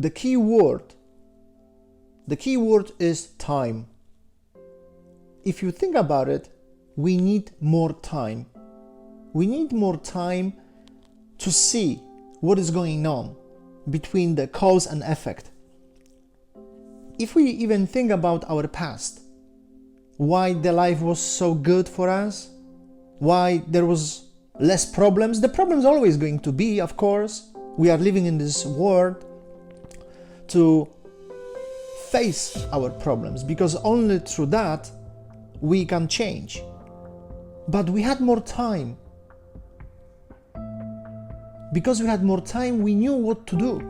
the key word is time. If you think about it, we need more time. We need more time to see what is going on between the cause and effect. If we even think about our past, why the life was so good for us, why there was less problems. The problems always going to be, of course. We are living in this world to face our problems, because only through that we can change. But we had more time. Because we had more time, we knew what to do.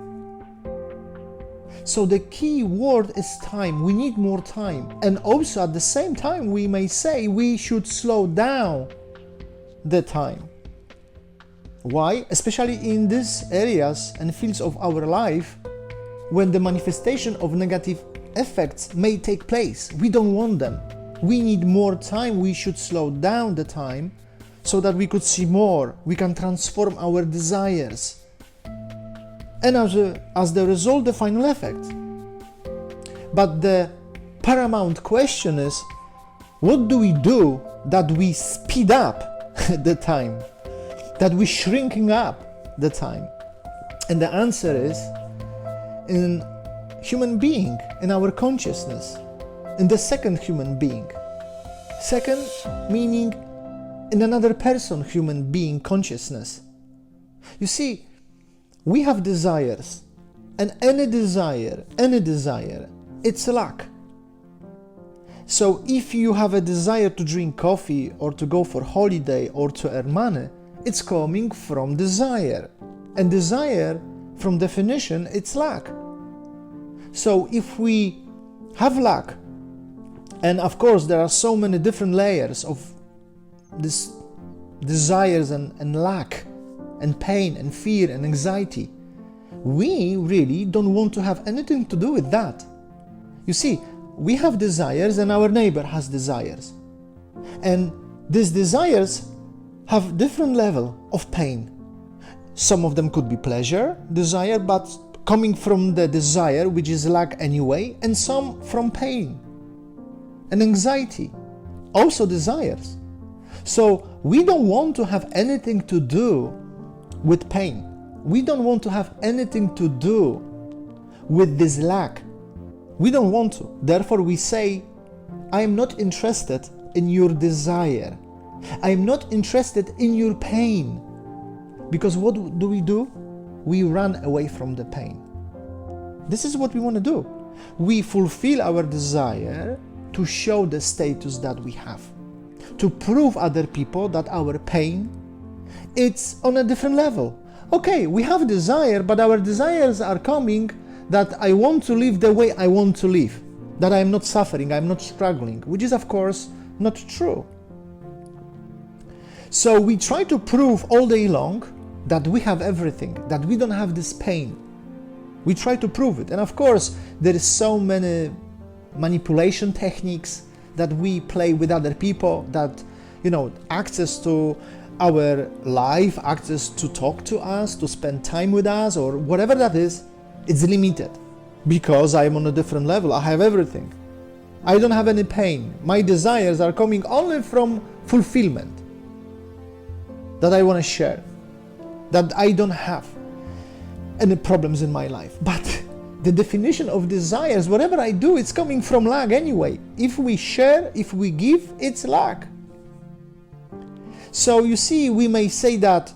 So the key word is time. We need more time. And also at the same time, we may say we should slow down the time. Why? Especially in these areas and fields of our life when the manifestation of negative effects may take place. We don't want them. We need more time. We should slow down the time so that we could see more. We can transform our desires. And as the result, the final effect. But the paramount question is, what do we do that we speed up the time? That we shrinking up the time? And the answer is in human being, in our consciousness, in the second human being. Second meaning in another person, human being consciousness. You see, we have desires, and any desire, it's lack. So if you have a desire to drink coffee or to go for holiday or to earn money, it's coming from desire. And desire, from definition, it's lack. So if we have lack, and of course there are so many different layers of this desires and lack and pain and fear and anxiety, we really don't want to have anything to do with that. You see, we have desires and our neighbor has desires. And these desires have different level of pain. Some of them could be pleasure, desire, but coming from the desire, which is lack anyway, and some from pain and anxiety, also desires. So we don't want to have anything to do with pain. We don't want to have anything to do with this lack. We don't want to. Therefore we say, I am not interested in your desire. I am not interested in your pain. Because what do? We run away from the pain. This is what we want to do. We fulfill our desire to show the status that we have, to prove other people that our pain, it's on a different level. Okay, we have desire, but our desires are coming that I want to live the way I want to live, that I'm not suffering, I'm not struggling, which is of course not true. So we try to prove all day long that we have everything, that we don't have this pain. We try to prove it. And of course, there is so many manipulation techniques that we play with other people, that, access to our life, access to talk to us, to spend time with us, or whatever that is, it's limited. Because I am on a different level, I have everything. I don't have any pain. My desires are coming only from fulfillment that I want to share, that I don't have any problems in my life. But the definition of desires, whatever I do, it's coming from lack anyway. If we share, if we give, it's lack. So you see, we may say that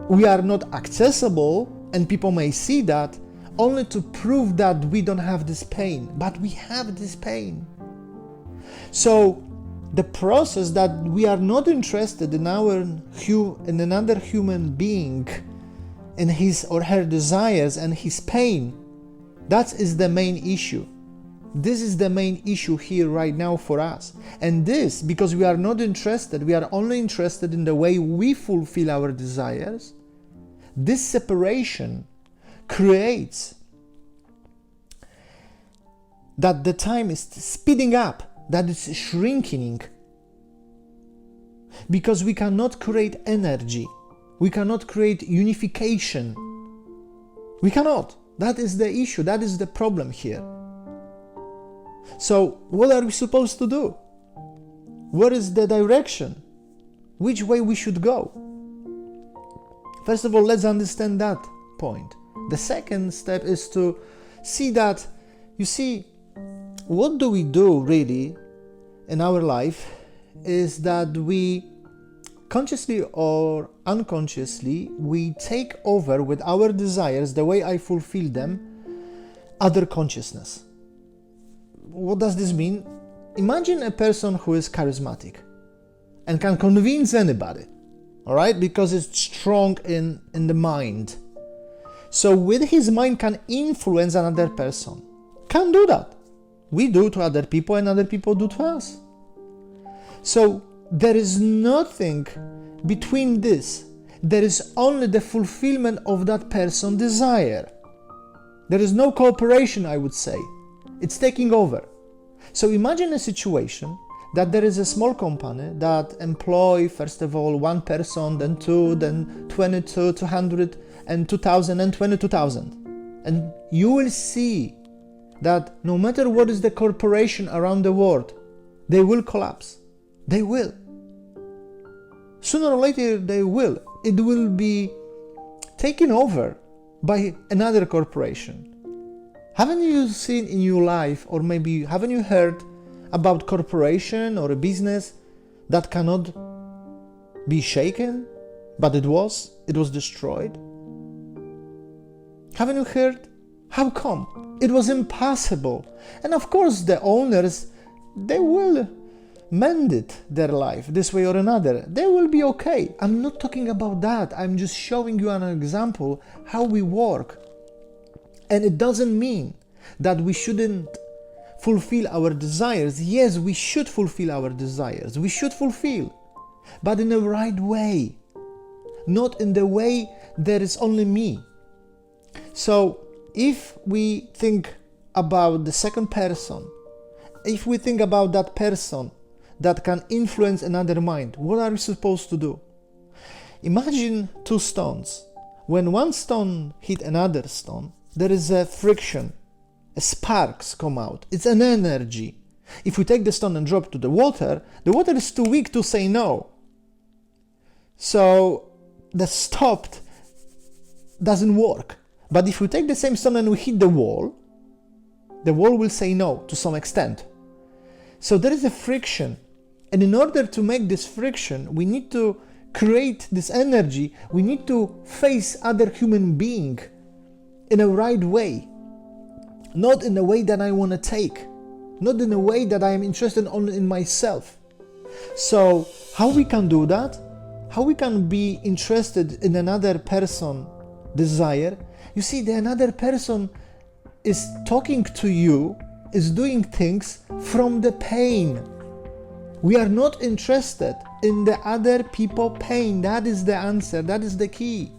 we are not accessible, and people may see that only to prove that we don't have this pain, but we have this pain. So the process that we are not interested in in another human being, in his or her desires and his pain, that is the main issue. This is the main issue here right now for us. And this, because we are not interested, we are only interested in the way we fulfill our desires, this separation creates that the time is speeding up, that it's shrinking. Because we cannot create energy. We cannot create unification. We cannot. That is the issue. That is the problem here. So what are we supposed to do? What is the direction? Which way we should go? First of all, let's understand that point. The second step is to see that, you see, what do we do really in our life is that we, consciously or unconsciously, we take over with our desires, the way I fulfill them, other consciousness. What does this mean? Imagine a person who is charismatic and can convince anybody, all right, because it's strong in the mind. So with his mind can influence another person. Can do that. We do to other people and other people do to us. So there is nothing between this. There is only the fulfillment of that person's desire. There is no cooperation, I would say. It's taking over. So imagine a situation that there is a small company that employ, first of all, one person, then two, then 22, 200, and 2,000, and 22,000. And you will see that no matter what is the corporation around the world, they will collapse. They will. Sooner or later, they will. It will be taken over by another corporation. Haven't you seen in your life, or maybe haven't you heard about corporation or a business that cannot be shaken, but it was destroyed? Haven't you heard? How come? It was impossible. And of course the owners, they will mend it, their life, this way or another. They will be okay. I'm not talking about that. I'm just showing you an example how we work. And it doesn't mean that we shouldn't fulfill our desires. Yes, we should fulfill our desires. We should fulfill, but in the right way, not in the way there is only me. So if we think about the second person, if we think about that person that can influence another mind, what are we supposed to do? Imagine two stones. When one stone hit another stone, there is a friction, sparks come out. It's an energy. If we take the stone and drop to the water is too weak to say no. So the stopped doesn't work. But if we take the same stone and we hit the wall will say no to some extent. So there is a friction. And in order to make this friction, we need to create this energy. We need to face other human being in a right way, not in a way that I want to take, not in a way that I am interested only in myself. So how we can do that? How we can be interested in another person's desire? You see, the another person is talking to you, is doing things from the pain. We are not interested in the other people's pain. That is the answer. That is the key.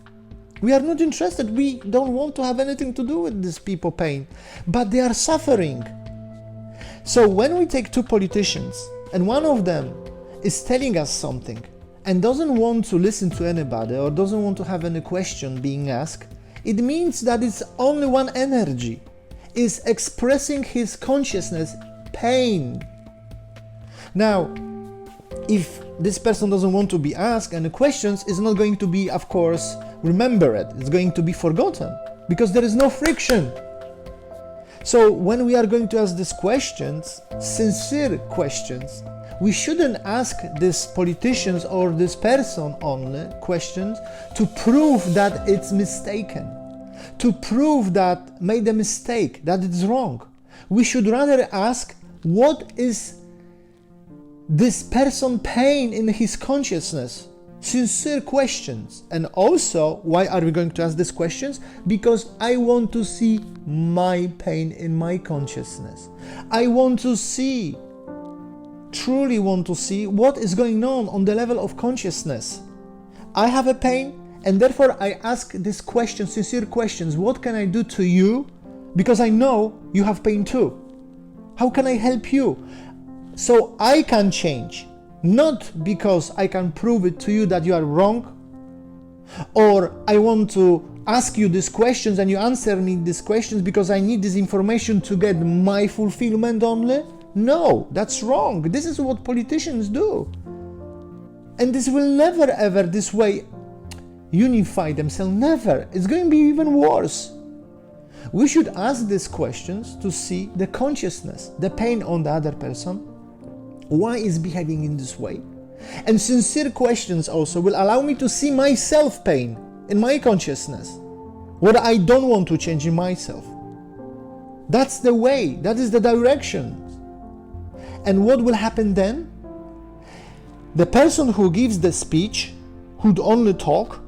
We are not interested. We don't want to have anything to do with these people's pain, but they are suffering. So when we take two politicians and one of them is telling us something and doesn't want to listen to anybody or doesn't want to have any question being asked, it means that it's only one energy, is expressing his consciousness, pain. Now, if this person doesn't want to be asked any questions, it's not going to be, of course, remembered. It's going to be forgotten because there is no friction. So when we are going to ask these questions, sincere questions, we shouldn't ask these politicians or this person only questions to prove that it's mistaken, to prove that made a mistake, that it's wrong. We should rather ask, what is this person pain in his consciousness? Sincere questions. And also, why are we going to ask these questions? Because I want to see my pain in my consciousness. I want to see, truly want to see what is going on the level of consciousness. I have a pain, and therefore I ask these questions, sincere questions. What can I do to you? Because I know you have pain too. How can I help you? So I can change, not because I can prove it to you that you are wrong, or I want to ask you these questions and you answer me these questions because I need this information to get my fulfillment only? No, that's wrong. This is what politicians do. And this will never ever this way unify themselves. Never. It's going to be even worse. We should ask these questions to see the consciousness, the pain on the other person, why is behaving in this way. And sincere questions also will allow me to see myself pain in my consciousness, what I don't want to change in myself. That's the way, that is the direction. And what will happen then? The person who gives the speech, who'd only talk,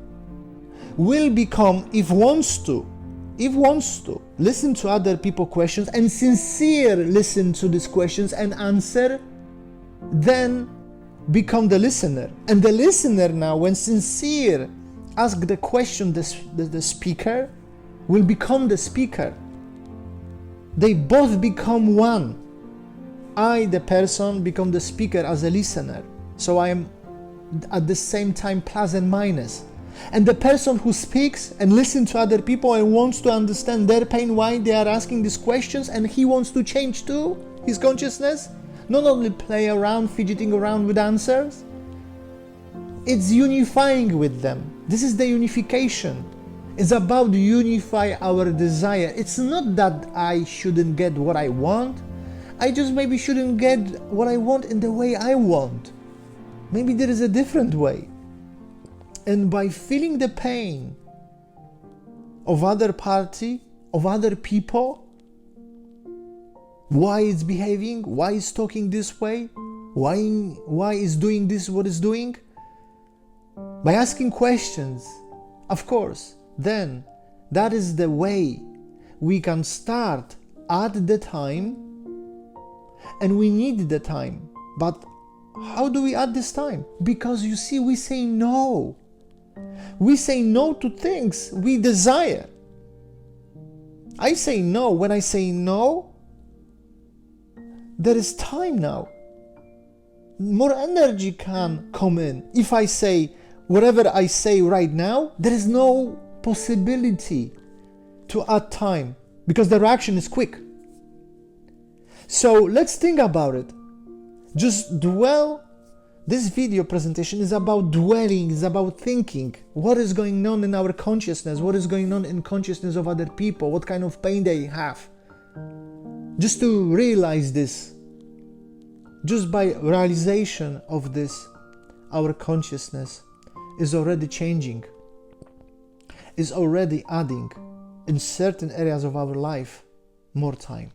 will become, if wants to, listen to other people's questions and sincere listen to these questions and answer, then become the listener. And the listener now, when sincere, ask the question, the speaker will become the speaker. They both become one. I, the person, become the speaker as a listener. So I am at the same time plus and minus. And the person who speaks and listens to other people and wants to understand their pain, why they are asking these questions, and he wants to change too, his consciousness, not only play around, fidgeting around with answers. It's unifying with them. This is the unification. It's about unify our desire. It's not that I shouldn't get what I want. I just maybe shouldn't get what I want in the way I want. Maybe there is a different way. And by feeling the pain of other party, of other people, why it's behaving, why it's talking this way, why it's doing this, what it's doing, by asking questions, of course, then that is the way we can start at the time, and we need the time. But how do we add this time? Because you see, we say no. We say no to things we desire. I say no. When I say no, there is time now. More energy can come in. If I say whatever I say right now, there is no possibility to add time because the reaction is quick. So let's think about it. Just dwell. This video presentation is about dwelling, is about thinking. What is going on in our consciousness? What is going on in consciousness of other people? What kind of pain they have? Just to realize this. Just by realization of this, our consciousness is already changing, is already adding in certain areas of our life more time.